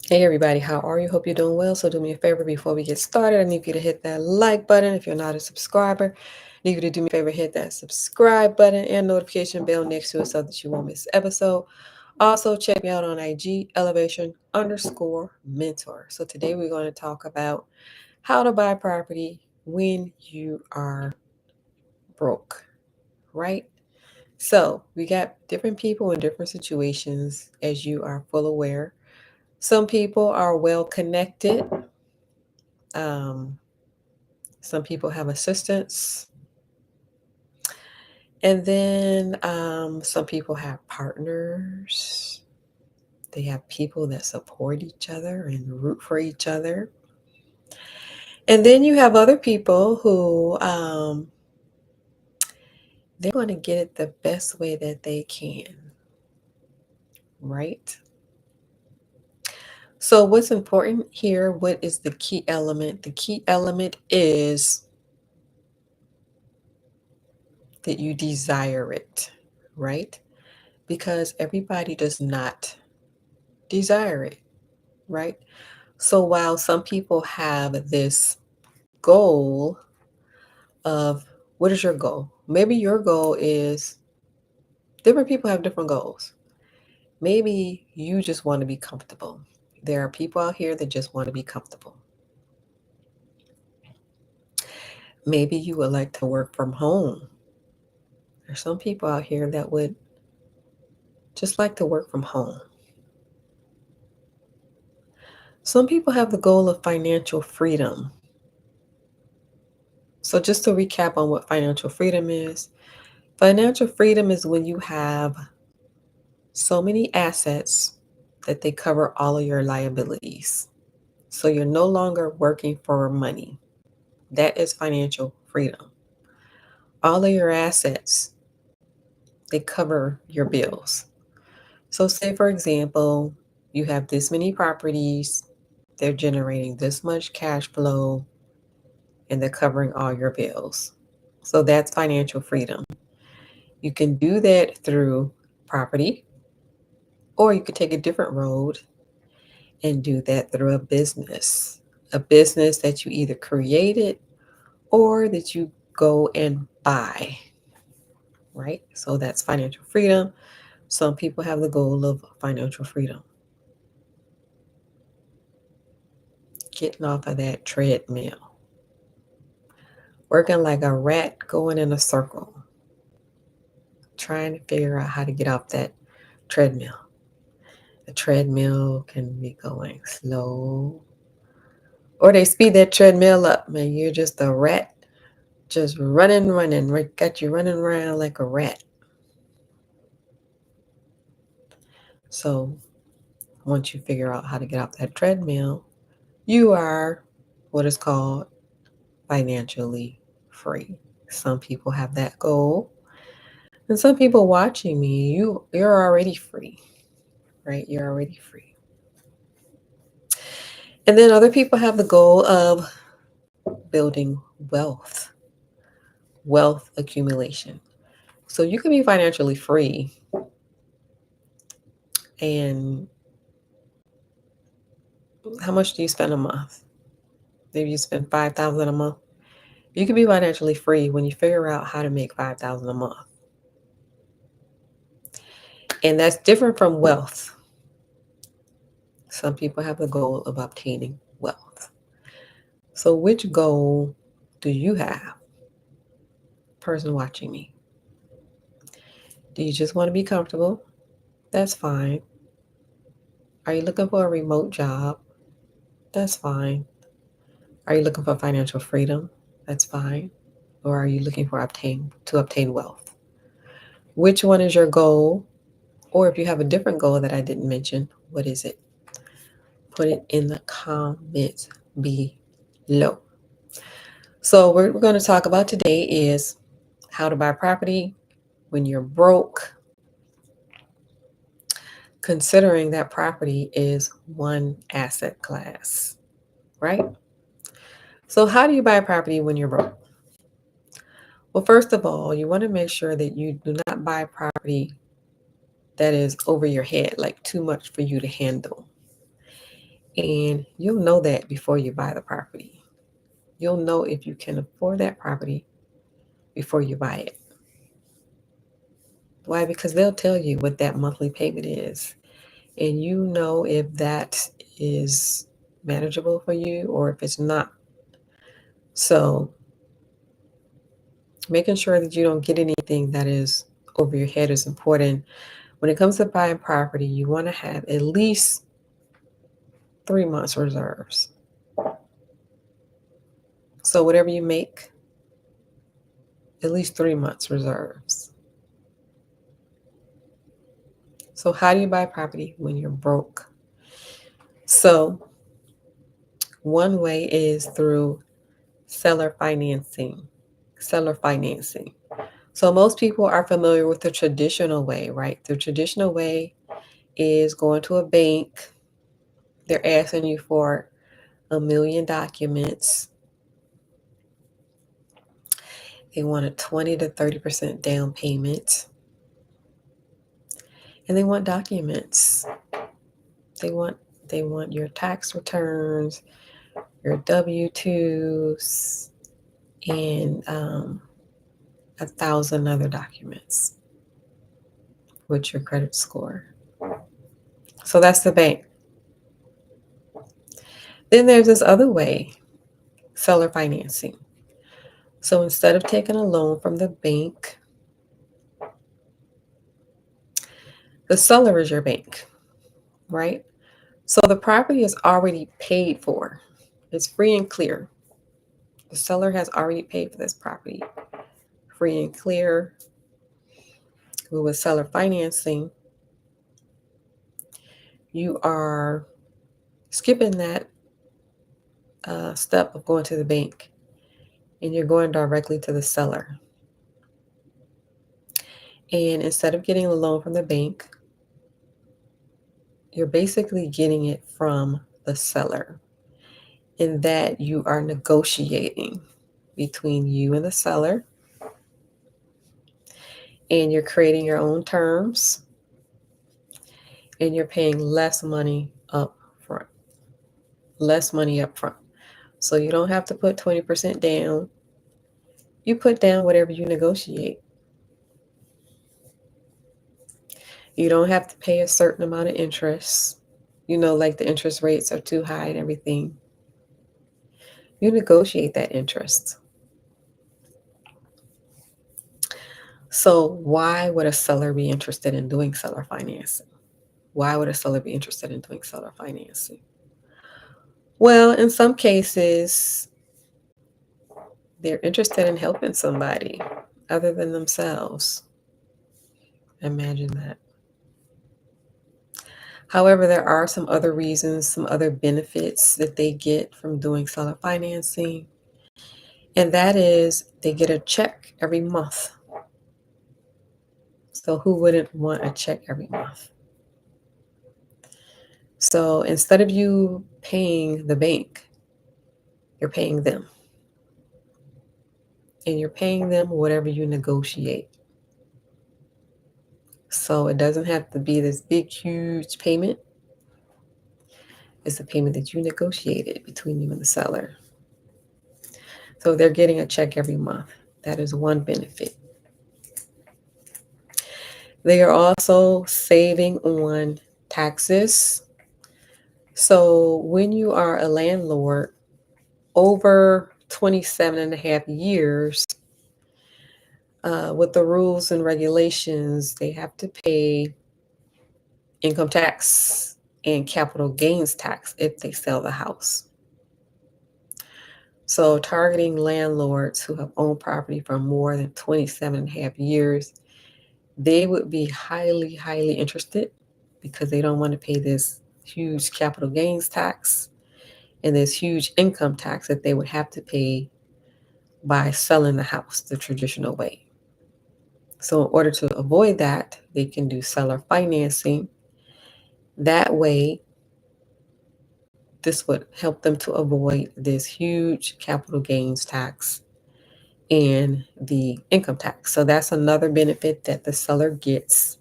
Hey everybody, how are you? Hope you're doing well. So do me a favor before we get started. I need you to hit that like button if you're not a subscriber. I need you to do me a favor, hit that subscribe button and notification bell next to it so that you won't miss an episode. Also, check me out on IG, elevation_mentor. So today we're going to talk about how to buy property when you are broke, right? So we got different people in different situations, as you are full aware. Some people are well connected. Um, some people have assistants. And then some people have partners. They have people that support each other and root for each other. And then you have other people who they're going to get it the best way that they can, right? So, what's important here? What is the key element? The key element is that you desire it, right? Because everybody does not desire it, right? So while some people have this goal of what is your goal? Maybe your goal is different people have different goals. Maybe you just want to be comfortable. There are people out here that just want to be comfortable. Maybe you would like to work from home. There's some people out here that would just like to work from home. Some people have the goal of financial freedom. So, just to recap on what financial freedom is when you have so many assets that they cover all of your liabilities. So, you're no longer working for money. That is financial freedom. All of your assets, they cover your bills. So, say for example, you have this many properties, they're generating this much cash flow, and they're covering all your bills. So, that's financial freedom. You can do that through property, or you could take a different road and do that through a business that you either created or that you go and buy, right? So that's financial freedom. Some people have the goal of financial freedom, getting off of that treadmill, working like a rat going in a circle, trying to figure out how to get off that treadmill. The treadmill can be going slow, or they speed that treadmill up, man. You're just a rat, just running, got you running around like a rat. So once you figure out how to get off that treadmill, you are what is called financially free. Some people have that goal, and some people watching me, you're already free, right? You're already free. And then other people have the goal of building wealth, wealth accumulation. So you can be financially free and how much do you spend a month? Maybe you spend 5,000 a month. You can be financially free when you figure out how to make 5,000 a month. And that's different from wealth. Some people have the goal of obtaining wealth. So which goal do you have? Person watching me. Do you just want to be comfortable? That's fine. Are you looking for a remote job? That's fine. Are you looking for financial freedom? That's fine. Or are you looking for obtain wealth? Which one is your goal? Or if you have a different goal that I didn't mention, what is it? Put it in the comments below. So what we're going to talk about today is how to buy property when you're broke, considering that property is one asset class, right? So how do you buy property when you're broke? Well, first of all, you want to make sure that you do not buy property that is over your head, like too much for you to handle. And you'll know that before you buy the property. You'll know if you can afford that property before you buy it. Why? Because they'll tell you what that monthly payment is. And you know if that is manageable for you or if it's not. So, making sure that you don't get anything that is over your head is important. When it comes to buying property, you want to have at least 3 months reserves. So, whatever you make, at least 3 months reserves. So, how do you buy property when you're broke? So, one way is through seller financing. Seller financing. So, most people are familiar with the traditional way, right? The traditional way is going to a bank, they're asking you for 1 million documents. They want a 20 to 30% down payment. And they want documents. They want your tax returns, your W-2s, and 1,000 other documents with your credit score. So that's the bank. Then there's this other way, seller financing. So instead of taking a loan from the bank, the seller is your bank, right? So the property is already paid for. It's free and clear. The seller has already paid for this property. Free and clear. With seller financing, you are skipping that step of going to the bank and you're going directly to the seller. And instead of getting a loan from the bank, you're basically getting it from the seller, in that you are negotiating between you and the seller, and you're creating your own terms, and you're paying less money up front. Less money up front. So you don't have to put 20% down. You put down whatever you negotiate. You don't have to pay a certain amount of interest. Like the interest rates are too high and everything. You negotiate that interest. So why would a seller be interested in doing seller financing? Why would a seller be interested in doing seller financing? Well, in some cases, they're interested in helping somebody other than themselves. Imagine that. However, there are some other reasons, some other benefits that they get from doing seller financing. And that is they get a check every month. So who wouldn't want a check every month? So instead of you paying the bank, you're paying them. And you're paying them whatever you negotiate. So it doesn't have to be this big, huge payment. It's a payment that you negotiated between you and the seller. So they're getting a check every month. That is one benefit. They are also saving on taxes. So when you are a landlord over 27 and a half years, with the rules and regulations, they have to pay income tax and capital gains tax if they sell the house. So targeting landlords who have owned property for more than 27 and a half years, they would be highly, highly interested because they don't want to pay this huge capital gains tax and this huge income tax that they would have to pay by selling the house the traditional way. So in order to avoid that, they can do seller financing. That way, this would help them to avoid this huge capital gains tax and the income tax. So that's another benefit that the seller gets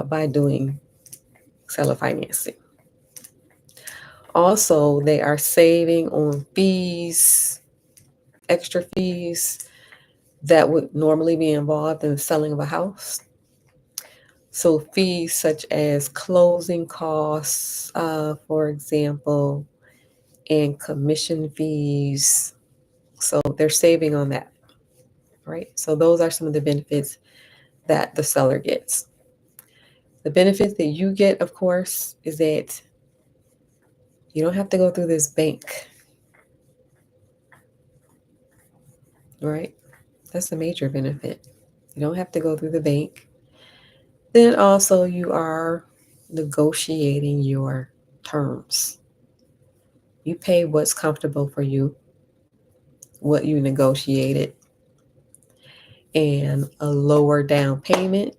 by doing seller financing. Also, they are saving on fees, extra fees that would normally be involved in the selling of a house. So, fees such as closing costs, for example, and commission fees. So, they're saving on that, right? So, those are some of the benefits that the seller gets. The benefits that you get, of course, is that you don't have to go through this bank, right? That's a major benefit. You don't have to go through the bank. Then also, you are negotiating your terms. You pay what's comfortable for you, what you negotiated, and a lower down payment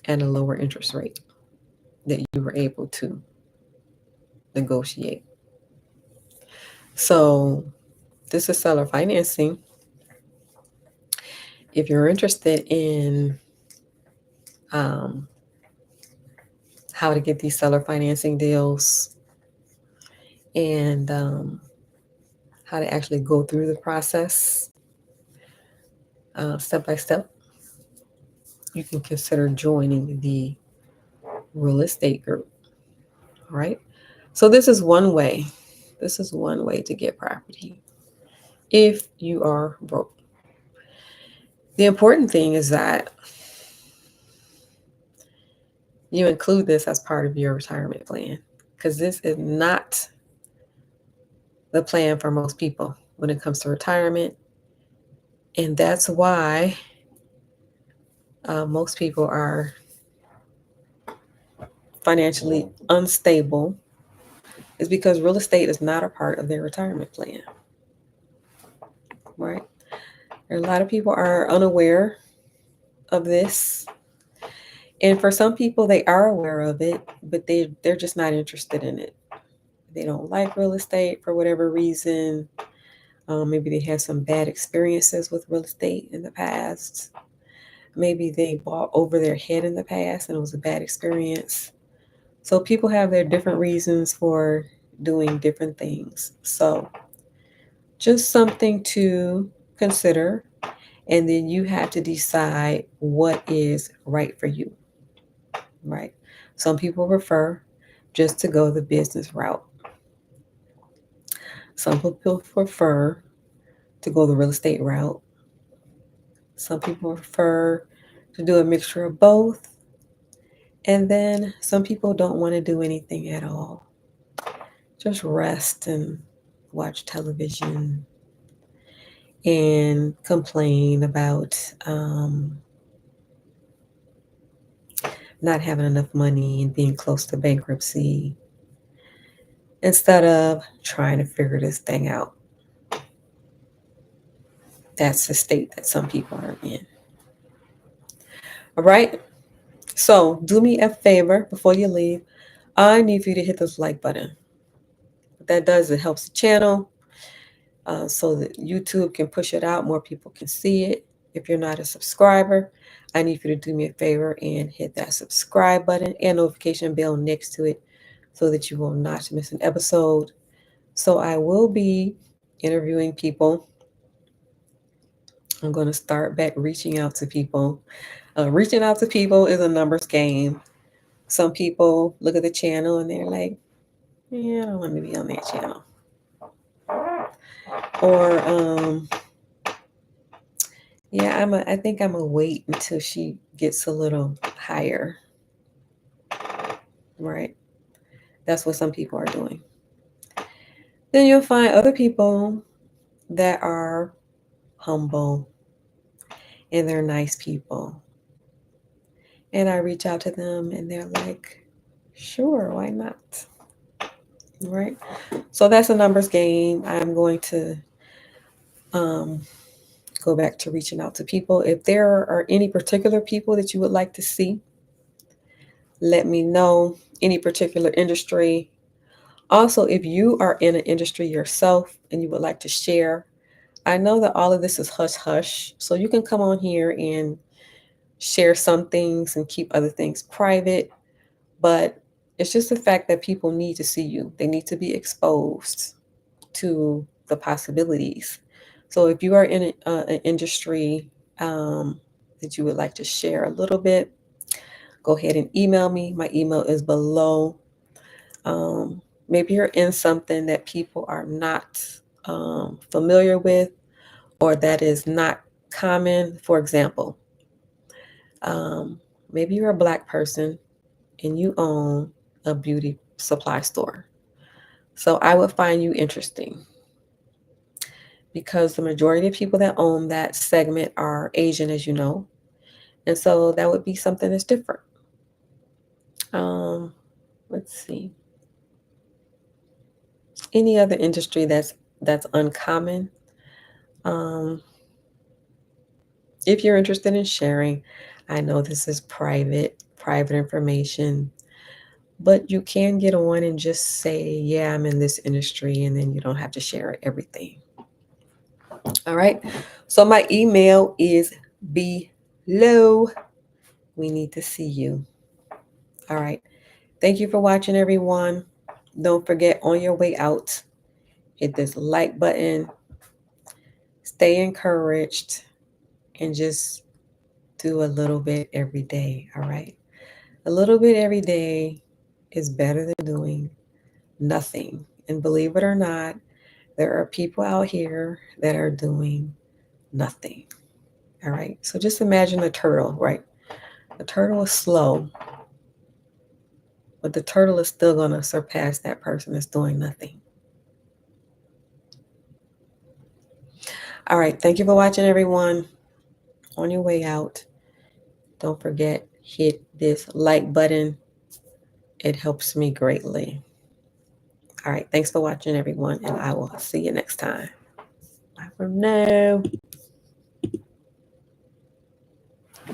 and a lower interest rate that you were able to negotiate. So, this is seller financing. If you're interested in um, how to get these seller financing deals and how to actually go through the process step by step, you can consider joining the real estate group. All right. So, this is one way. This is one way to get property if you are broke. The important thing is that you include this as part of your retirement plan, because this is not the plan for most people when it comes to retirement. And that's why most people are financially unstable, is because real estate is not a part of their retirement plan, right? A lot of people are unaware of this. And for some people, they are aware of it, but they're just not interested in it. They don't like real estate for whatever reason. Maybe they had some bad experiences with real estate in the past. Maybe they bought over their head in the past and it was a bad experience. So people have their different reasons for doing different things. So just something to consider. And then you have to decide what is right for you, right? Some people prefer just to go the business route. Some people prefer to go the real estate route. Some people prefer to do a mixture of both. And then some people don't want to do anything at all. Just rest and watch television and complain about not having enough money and being close to bankruptcy instead of trying to figure this thing out. That's the state that some people are in. All right. So do me a favor before you leave. I need for you to hit this like button. What that does, it helps the channel so that YouTube can push it out. More people can see it. If you're not a subscriber, I need for you to do me a favor and hit that subscribe button and notification bell next to it so that you will not miss an episode. So I will be interviewing people. I'm going to start back reaching out to people. Reaching out to people is a numbers game. Some people look at the channel and they're like, yeah, I don't want to be on that channel. Or, yeah, I think I'm gonna wait until she gets a little higher, right? That's what some people are doing. Then you'll find other people that are humble and they're nice people. And I reach out to them and they're like, sure, why not? Right? So that's a numbers game. I'm going to go back to reaching out to people. If there are any particular people that you would like to see, let me know. Any particular industry. Also, if you are in an industry yourself and you would like to share, I know that all of this is hush hush. So you can come on here and share some things and keep other things private. But It's just the fact that people need to see you. They need to be exposed to the possibilities. So if you are in an industry that you would like to share a little bit, go ahead and email me. My email is below. Maybe you're in something that people are not familiar with or that is not common. For example, um, maybe you're a Black person and you own a beauty supply store. So I would find you interesting because the majority of people that own that segment are Asian, as you know. And so that would be something that's different. Um, let's see. Any other industry that's uncommon. Um, if you're interested in sharing, I know this is private information, but you can get on and just say, yeah, I'm in this industry, and then you don't have to share everything. All right. So my email is below. We need to see you. All right. Thank you for watching, everyone. Don't forget, on your way out, hit this like button, stay encouraged, and just do a little bit every day. All right. A little bit every day is better than doing nothing. And believe it or not, there are people out here that are doing nothing. All right. So just imagine a turtle, right? The turtle is slow, but the turtle is still going to surpass that person that's doing nothing. All right. Thank you for watching, everyone. On your way out, don't forget, hit this like button. It helps me greatly. All right. Thanks for watching, everyone, and I will see you next time. Bye for now.